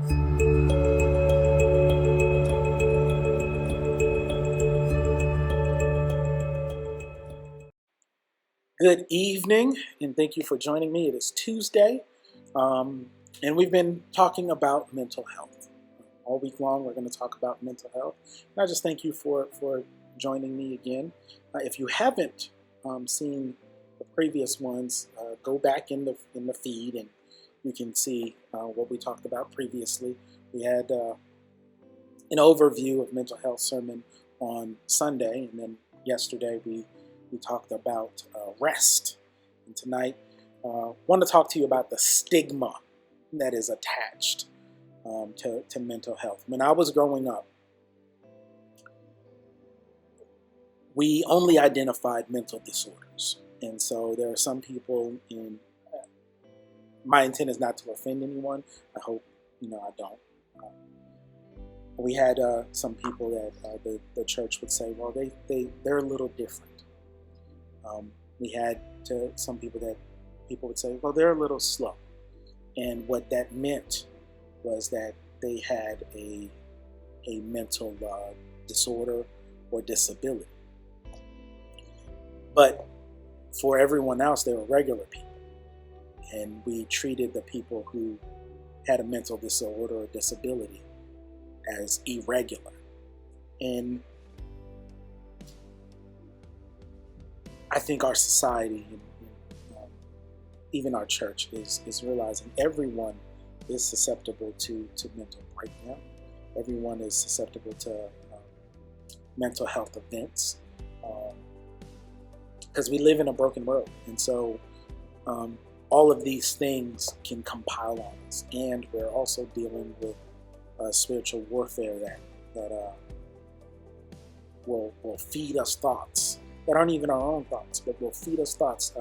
Good evening, and thank you for joining me. It is Tuesday, and we've been talking about mental health. All week long, we're going to talk about mental health. And I just thank you for joining me again. If you haven't seen the previous ones, go back in the feed, and you can see what we talked about previously. We had an overview of mental health sermon on Sunday, and then yesterday we talked about rest. And tonight, I want to talk to you about the stigma that is attached to mental health. When I was growing up, we only identified mental disorders. And so there are some people my intent is not to offend anyone. I hope, I don't. We had some people that the church would say, well, they're a little different. We had some people that people would say, well, they're a little slow. And what that meant was that they had a mental disorder or disability. But for everyone else, they were regular people. And we treated the people who had a mental disorder or disability as irregular. And I think our society, and even our church, is realizing everyone is susceptible to mental breakdown. Everyone is susceptible to mental health events because we live in a broken world. And so all of these things can compile on us. And we're also dealing with spiritual warfare that will feed us thoughts that aren't even our own thoughts, but will feed us thoughts.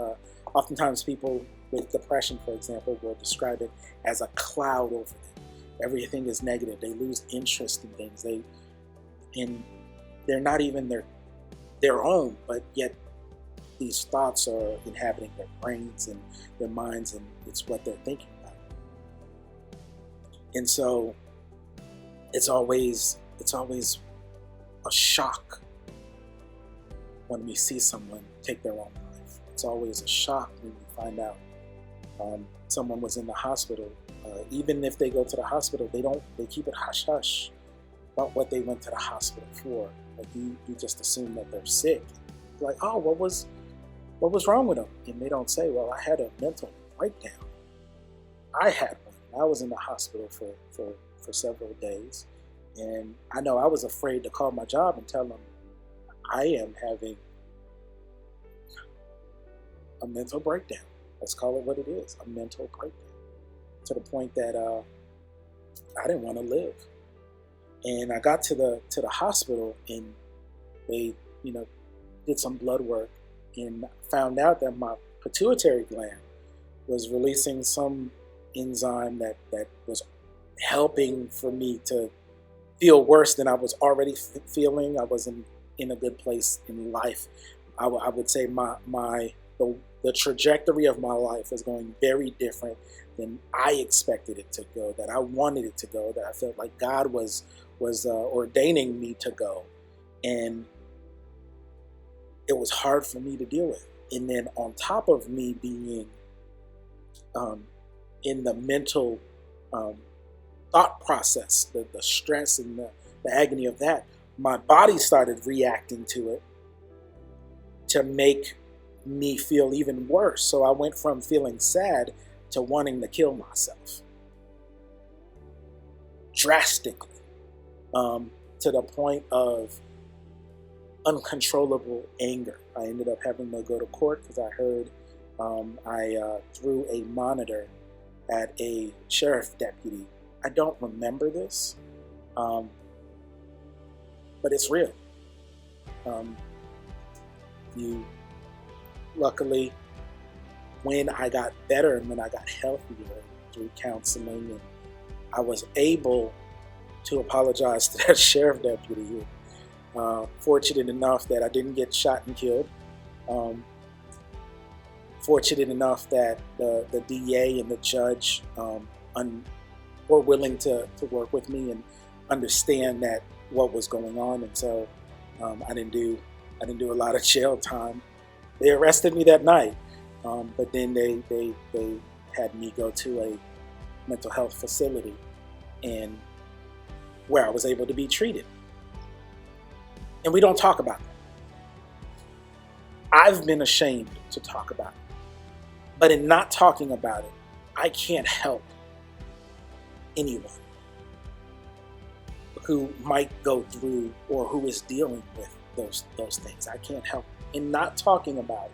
Oftentimes people with depression, for example, will describe it as a cloud over them. Everything is negative. They lose interest in things. They're not even their own, but yet these thoughts are inhabiting their brains and their minds, and it's what they're thinking about. And so it's always a shock when we see someone take their own life. It's always a shock when we find out someone was in the hospital. Even if they go to the hospital, they keep it hush hush about what they went to the hospital for. Like you just assume that they're sick. Like, oh, what was wrong with them? And they don't say, well, I had a mental breakdown. I had one. I was in the hospital for several days, and I know I was afraid to call my job and tell them I am having a mental breakdown. Let's call it what it is, a mental breakdown. To the point that I didn't want to live. And I got to the hospital, and they, did some blood work and found out that my pituitary gland was releasing some enzyme that was helping for me to feel worse than I was already feeling. I wasn't in a good place in life. I would say the trajectory of my life was going very different than I expected it to go, that I wanted it to go, that I felt like God was ordaining me to go. And it was hard for me to deal with. And then on top of me being in the mental thought process, the stress and the agony of that, my body started reacting to it to make me feel even worse. So I went from feeling sad to wanting to kill myself drastically, to the point of uncontrollable anger. I ended up having to go to court because I heard I threw a monitor at a sheriff deputy. I don't remember this, but it's real. Luckily, when I got better and when I got healthier through counseling, and I was able to apologize to that sheriff deputy. Fortunate enough that I didn't get shot and killed. Fortunate enough that the DA and the judge were willing to work with me and understand that what was going on. And so I didn't do a lot of jail time. They arrested me that night, but then they had me go to a mental health facility, and where I was able to be treated. And we don't talk about that. I've been ashamed to talk about it. But in not talking about it, I can't help anyone who might go through or who is dealing with those things. I can't help. In not talking about it,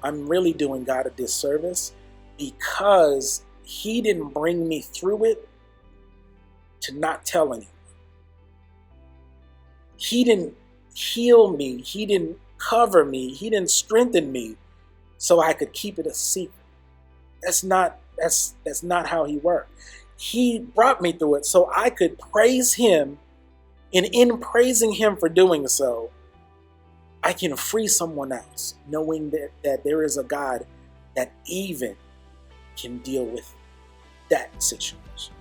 I'm really doing God a disservice, because He didn't bring me through it to not tell anyone. He didn't heal me. He didn't cover me. He didn't strengthen me so I could keep it a secret. That's not how He worked. He brought me through it so I could praise Him, and in praising Him for doing so, I can free someone else, knowing that there is a God that even can deal with that situation.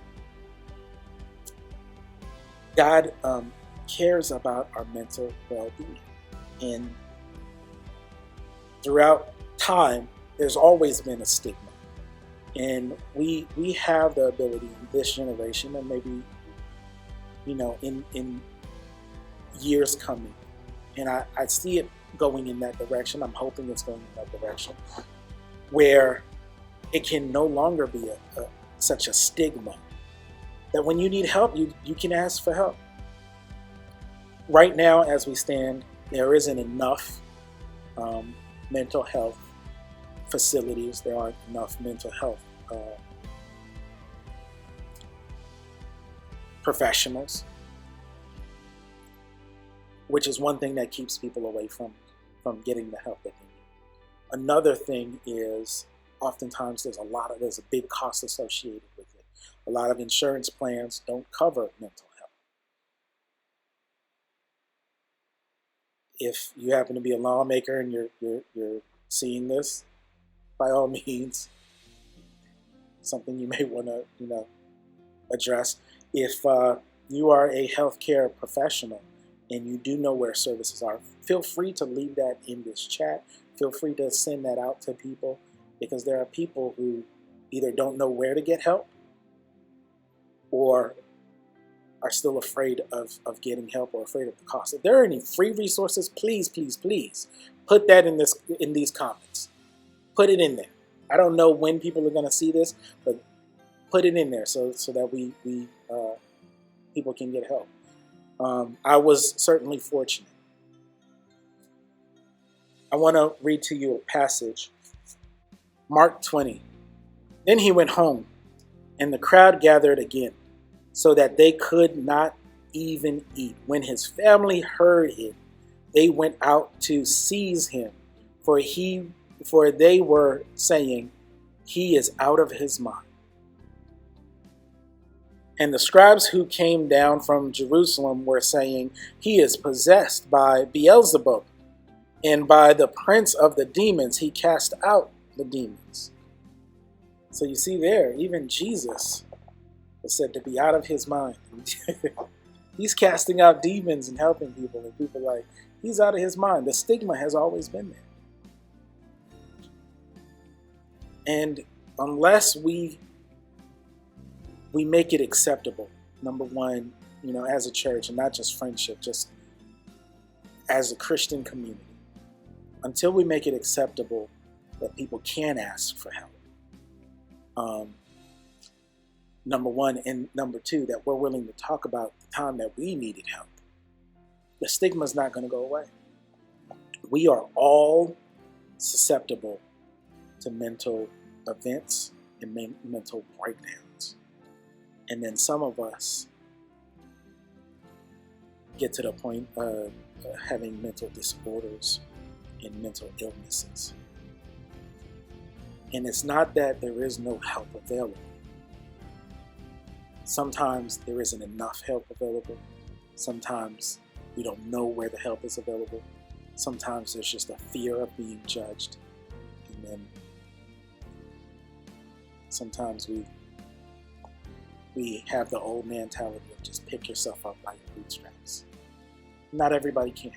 God cares about our mental well-being, and throughout time, there's always been a stigma, and we have the ability in this generation, and maybe in years coming, and I see it going in that direction. I'm hoping it's going in that direction, where it can no longer be such a stigma that when you need help, you can ask for help. Right now, as we stand, there isn't enough mental health facilities. There aren't enough mental health professionals, which is one thing that keeps people away from getting the help that they need. Another thing is, oftentimes there's a big cost associated with it. A lot of insurance plans don't cover mental health. If you happen to be a lawmaker and you're seeing this, by all means, something you may want to address. If you are a healthcare professional and you do know where services are, feel free to leave that in this chat. Feel free to send that out to people, because there are people who either don't know where to get help or are still afraid of getting help or afraid of the cost. If there are any free resources, please, please, please put that in these comments. Put it in there. I don't know when people are going to see this, but put it in there so that we people can get help. I was certainly fortunate. I want to read to you a passage, Mark 20. Then he went home, and the crowd gathered again, so that they could not even eat. When his family heard it, they went out to seize him, for they were saying, "He is out of his mind." And the scribes who came down from Jerusalem were saying, "He is possessed by Beelzebub, and by the prince of the demons he cast out the demons." So you see there, even Jesus was said to be out of his mind. He's casting out demons and helping people, and people are like, he's out of his mind. The stigma has always been there. And unless we make it acceptable, number one, as a church, and not just friendship, just as a Christian community, until we make it acceptable that people can ask for help, number one, and number two, that we're willing to talk about the time that we needed help, the stigma is not going to go away. We are all susceptible to mental events and mental breakdowns. And then some of us get to the point of having mental disorders and mental illnesses. And it's not that there is no help available. Sometimes there isn't enough help available. Sometimes we don't know where the help is available. Sometimes there's just a fear of being judged. And then sometimes we we have the old mentality of just pick yourself up by your bootstraps. Not everybody can.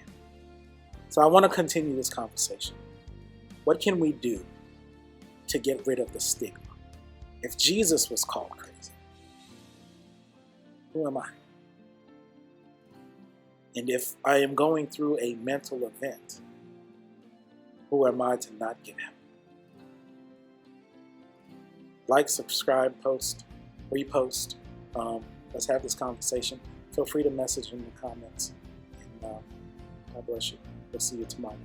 So I want to continue this conversation. What can we do to get rid of the stigma? If Jesus was called crazy, who am I? And if I am going through a mental event, who am I to not get help? Like, subscribe, post, repost. Let's have this conversation. Feel free to message in the comments. And God bless you. We'll see you tomorrow.